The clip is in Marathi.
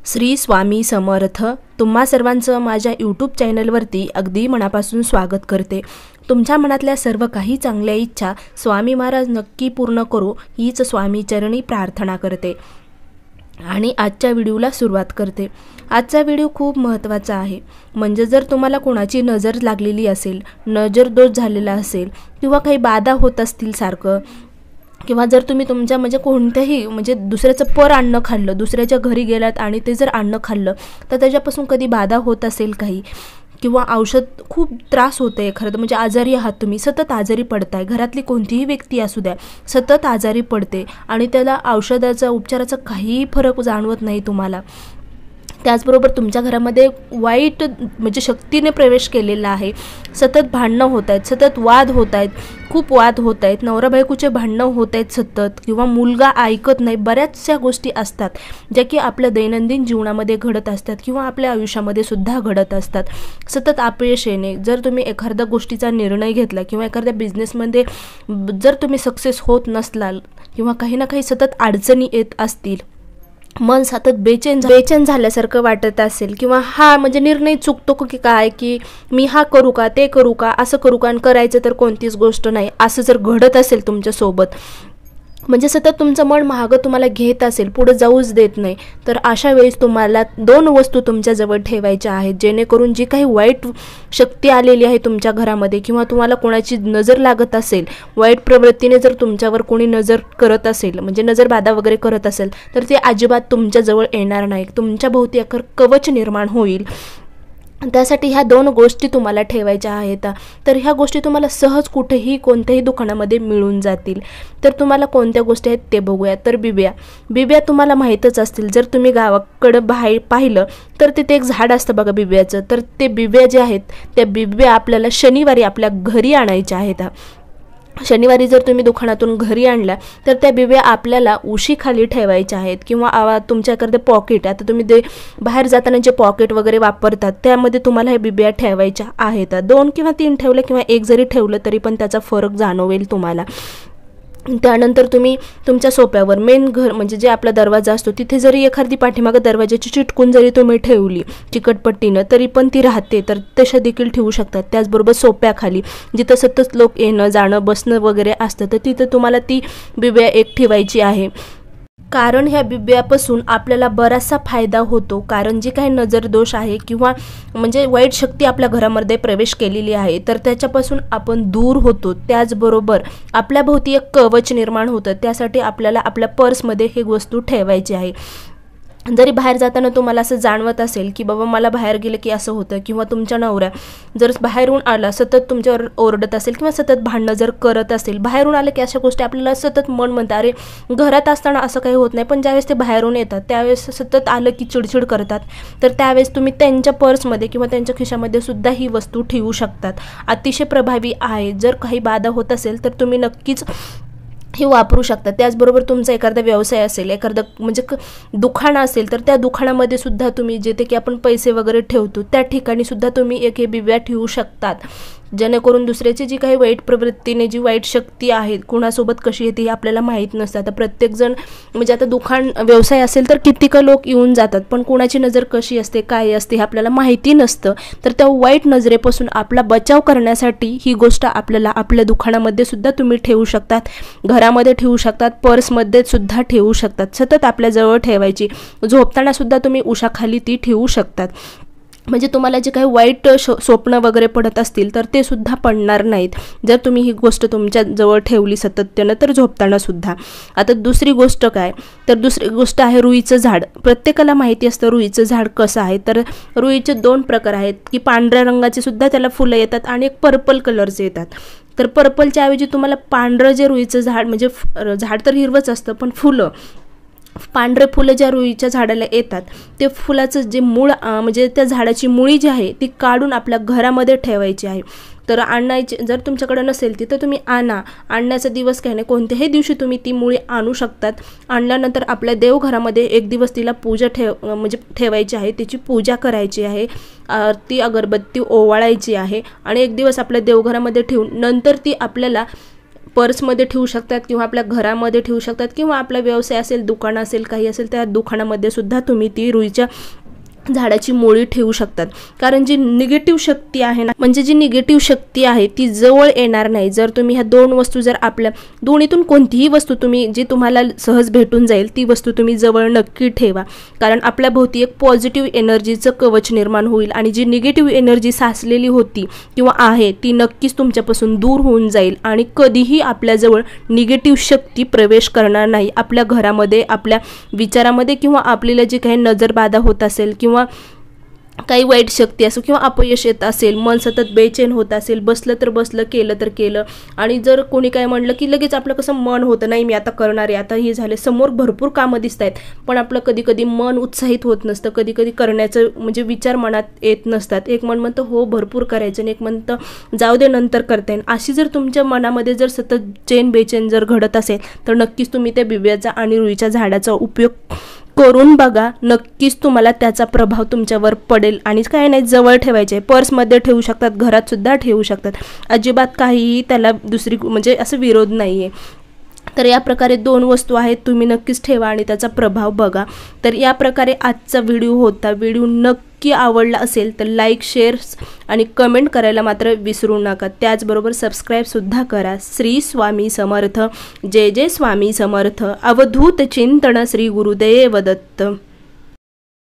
श्री स्वामी समर्थ। तुम्हा सर्वांचं माझ्या यूट्यूब चॅनलवरती अगदी मनापासून स्वागत करते। तुमच्या मनातल्या सर्व काही चांगल्या इच्छा स्वामी महाराज नक्की पूर्ण करो हीच स्वामी चरणी प्रार्थना करते आणि आजच्या व्हिडिओला सुरुवात करते। आजचा व्हिडिओ खूप महत्त्वाचा आहे। म्हणजे जर तुम्हाला कोणाची नजर लागलेली असेल, नजर दोष झालेला असेल किंवा काही बाधा होत असतील सारखं, किंवा जर तुम्ही तुमच्या कोणत्याही दुसऱ्याचं पर अन्न खाल्लं, दुसऱ्याच्या घरी गेलात आणि ते जर अन्न खाल्लं तर त्याच्यापासून कधी बाधा होत असेल काही, किंवा औषध खूप त्रास होतंय खरं आजारी आहात, तुम्ही सतत आजारी पडताय, घरातली कोणतीही व्यक्ती असू द्या सतत आजारी पडते आणि त्याला औषधाचा उपचाराचा काही फरक जाणवत नाही तुम्हाला। त्याचबरोबर तुमच्या घरामध्ये वाईट शक्तीने प्रवेश केलेला आहे, सतत भांडणं होत आहेत, सतत वाद होत आहेत, खूप वाद होत आहेत, नवरा बायकोचे भांडणं होत आहेत सतत, किंवा मुलगा ऐकत नाही, बऱ्याचशा गोष्टी असतात ज्या की आपल्या दैनंदिन जीवनामध्ये घडत असतात किंवा आपल्या आयुष्यामध्ये सुद्धा घडत असतात। सतत अपयश येणे, जर तुम्ही एखाद्या गोष्टीचा निर्णय घेतला किंवा एखाद्या बिझनेसमध्ये जर तुम्ही सक्सेस होत नसलाल किंवा काही ना काही सतत अडचणी येत असतील, मन सतत बेचैन झाल्यासारखं वाटत असेल, किंवा हा निर्णय चुकतो की काय, की मी हा करू का, ते करू का, असं करू का, आणि करायचं तर कोणतीच गोष्ट नाही, असं जर घडत असेल तुमच्यासोबत, सतत तुमचं मन मागं तुम्हाला घेत असेल, पुढे जाऊच देत नाही, तर अशा वेळेस तुम्हाला दोन वस्तू तुमच्याजवळ ठेवायच्या आहेत, जेणेकरून जी काही वाईट शक्ती आलेली आहे तुमच्या घरामध्ये, किंवा तुम्हाला कोणाची नजर लागत असेल, वाईट प्रवृत्तीने जर तुमच्यावर कोणी नजर करत असेल, नजर बाधा वगैरे करत असेल, तर ते अजिबात तुमच्याजवळ येणार नाही, तुमच्या भोवती एक कवच निर्माण होईल। त्यासाठी ह्या दोन गोष्टी तुम्हाला ठेवायच्या आहेत। तर ह्या गोष्टी तुम्हाला सहज कुठेही कोणत्याही दुकानामध्ये मिळून जातील। तर तुम्हाला कोणत्या गोष्टी आहेत ते बघूया। तर बिब्या तुम्हाला माहीतच असतील, जर तुम्ही गावाकडं बाहेर पाहिलं तर तिथे एक झाड असतं बघा बिब्याचं, तर ते बिब्या जे आहेत त्या बिब्या आपल्याला शनिवारी आपल्या घरी आणायच्या आहेत। शनिवारी जर तुम्ही दुकानातून घरी आणल्या तर त्या बिब्या आपल्याला उशीखाली ठेवायच्या आहेत, किंवा तुमच्याकडे पॉकेट, आता तुम्ही ते बाहेर जाताना जे पॉकेट वगैरे वापरतात त्यामध्ये तुम्हाला हे बिब्या ठेवायच्या आहेत। 2 किंवा 3 ठेवलं किंवा एक जरी ठेवलं तरी पण त्याचा फरक जाणवेल तुम्हाला। त्यानंतर तुम्ही तुमच्या सोप्यावर मेन घर जे आपला दरवाजा असतो तिथे जरी एखादी पाठीमागं दरवाजाची चिटकून जरी तुम्ही ठेवली चिकटपट्टीनं तरी पण ती राहते, तर तशा देखील ठेवू शकतात। त्याचबरोबर सोप्याखाली जिथं सतत लोक येणं जाणं बसणं वगैरे असतं तर तिथं तुम्हाला ती बिब्या एक ठेवायची आहे, कारण ह्या बिब्यापासून आपल्याला बराचसा फायदा होतो। कारण जी काही नजर दोष आहे किंवा वाईट शक्ती आपल्या घरामध्ये प्रवेश केलेली आहे तर त्याच्यापासून आपण दूर होतो। त्याचबरोबर आपल्या भोवती एक कवच निर्माण होतं, त्यासाठी आपल्याला आपल्या पर्समध्ये ही वस्तू ठेवायची आहे। जरी बाहेर जाताना तुम्हाला असं जाणवत असेल की बाबा मला बाहेर गेलं की असं होतं, किंवा तुमच्या नवऱ्या जर बाहेरून आला सतत तुमच्यावर ओरडत असेल किंवा सतत भांडणं जर करत असेल, बाहेरून आलं की अशा गोष्टी आपल्याला सतत मन म्हणतं अरे घरात असताना असं काही होत नाही, पण ज्यावेळेस ते बाहेरून येतात त्यावेळेस सतत आलं की चिडचिड करतात, तर त्यावेळेस तुम्ही त्यांच्या पर्समध्ये किंवा त्यांच्या खिशामध्ये सुद्धा ही वस्तू ठेवू शकतात। अतिशय प्रभावी आहे। जर काही बाधा होत असेल तर तुम्ही नक्कीच हे वापरू शकता। त्याचबरोबर तुमचा एखादा व्यवसाय असेल, एखादं दुकान असेल तर त्या दुकानामध्ये सुद्धा तुम्ही जिथे की आपण पैसे वगैरे ठेवतो त्या ठिकाणी सुद्धा तुम्ही एक हे बिब्या ठेवू शकतात, जेणेकरून दुसऱ्याची जी काही वाईट प्रवृत्तीने जी वाईट शक्ती आहे कुणासोबत कशी येते हे आपल्याला माहीत नसतं। आता प्रत्येकजण आता दुकान व्यवसाय असेल तर कितीक लोक येऊन जातात, पण कुणाची नजर कशी असते काय असते हे आपल्याला माहिती नसतं, तर त्या वाईट नजरेपासून आपला बचाव करण्यासाठी ही गोष्ट आपल्याला आपल्या दुकानामध्ये सुद्धा तुम्ही ठेवू शकतात, घरामध्ये ठेवू शकतात, पर्समध्ये सुद्धा ठेवू शकतात, सतत आपल्या जवळ ठेवायची। झोपताना सुद्धा तुम्ही उशाखाली ती ठेवू शकतात, तुम्हाला जे काही वाईट स्वप्न वगैरे पडत असतील तर ते सुद्धा पडणार नाहीत जर तुम्ही ही गोष्ट तुमच्या जवळ ठेवली सातत्यानं, तर झोपताना सुद्धा। आता दुसरी गोष्ट काय, तर दुसरी गोष्ट आहे रुईचं झाड। प्रत्येकाला माहिती असतं रुईचं झाड कसं आहे, तर रुईचे 2 प्रकार आहेत, की पांढऱ्या रंगाचे सुद्धा त्याला फुलं येतात आणि एक पर्पल कलरचे येतात। तर पर्पलच्या ऐवजी तुम्हाला पांढरं जे रुईचं झाड झाड तर हिरवंच असतं, पण पांढरे फुलं ज्या रुईच्या झाडाला येतात ते फुलाचं जे मूळ त्या झाडाची मुळी जी आहे ती काढून आपल्या घरामध्ये ठेवायची आहे। तर आणायची जर तुमच्याकडे नसेल ती तर तुम्ही आणण्याचा दिवस काही नाही, कोणत्याही दिवशी तुम्ही ती मुळी आणू शकतात। आणल्यानंतर आपल्या देवघरामध्ये एक दिवस तिला पूजा ठेवायची आहे, तिची पूजा करायची आहे, ती अगरबत्ती ओवाळायची आहे आणि एक दिवस आपल्या देवघरामध्ये ठेवून नंतर ती आपल्याला पर्समध्ये ठेवू शकतात किंवा आपल्या घरामध्ये ठेवू शकतात किंवा आपला व्यवसाय असेल, दुकान असेल, काही असेल, त्या दुकानामध्ये सुद्धा तुम्ही ती रुईच्या झाडाची मुळी ठेवू शकतात. कारण जी निगेटिव्ह शक्ती आहे ना, म्हणजे जी निगेटिव्ह शक्ती आहे ती जवळ येणार नाही. जर तुम्ही ह्या दोन वस्तू, जर आपल्या दोन्हीतून कोणतीही वस्तू तुम्ही जी तुम्हाला सहज भेटून जाईल ती वस्तू तुम्ही जवळ नक्की ठेवा. कारण आपल्या भोवती एक पॉझिटिव्ह एनर्जीचं कवच निर्माण होईल आणि जी निगेटिव्ह एनर्जी साचलेली होती किंवा आहे ती नक्कीच तुमच्यापासून दूर होऊन जाईल आणि कधीही आपल्याजवळ निगेटिव्ह शक्ती प्रवेश करणार नाही. आपल्या घरामध्ये, आपल्या विचारामध्ये किंवा आपल्याला जी काही नजरबाधा होत असेल किंवा काही वाईट शक्ती असो किंवा अपयश येत असेल, मन सतत बेचैन होत असेल, बसलं तर बसलं, केलं तर केलं, आणि जर कोणी काय म्हणलं की लगेच आपलं कसं मन होतं, नाही मी आता करणार आहे, आता हे झाले, समोर भरपूर कामं दिसत आहेत, पण आपलं कधी कधी मन उत्साहित होत नसतं, कधी कधी करण्याचं म्हणजे विचार मनात येत नसतात. एक मन म्हणतं हो भरपूर करायचं आणि एक म्हणतं जाऊ दे नंतर करता येईल. अशी जर तुमच्या मनामध्ये जर सतत चैन बेचैन जर घडत असेल तर नक्कीच तुम्ही त्या बिब्याचा आणि रुईच्या झाडाचा उपयोग करून बघा. नक्कीच तुम्हाला त्याचा प्रभाव तुमच्यावर पडेल. आणि काय नाही, जवळ ठेवायचे, पर्समध्ये ठेवू शकतात, घरात सुद्धा ठेवू शकतात, अजिबात काहीही त्याला दुसरी म्हणजे असं विरोध नाही आहे. तर या प्रकारे दोन वस्तू आहेत, तुम्ही नक्कीच ठेवा आणि त्याचा प्रभाव बघा. तर या प्रकारे आजचा व्हिडिओ होता. व्हिडिओ नक्की आवडला असेल तर लाईक, शेअर आणि कमेंट करायला मात्र विसरू नका. त्याचबरोबर सबस्क्राईबसुद्धा करा. श्री स्वामी समर्थ. जय जय स्वामी समर्थ. अवधूत चिंतन. श्री गुरुदेव दत्त.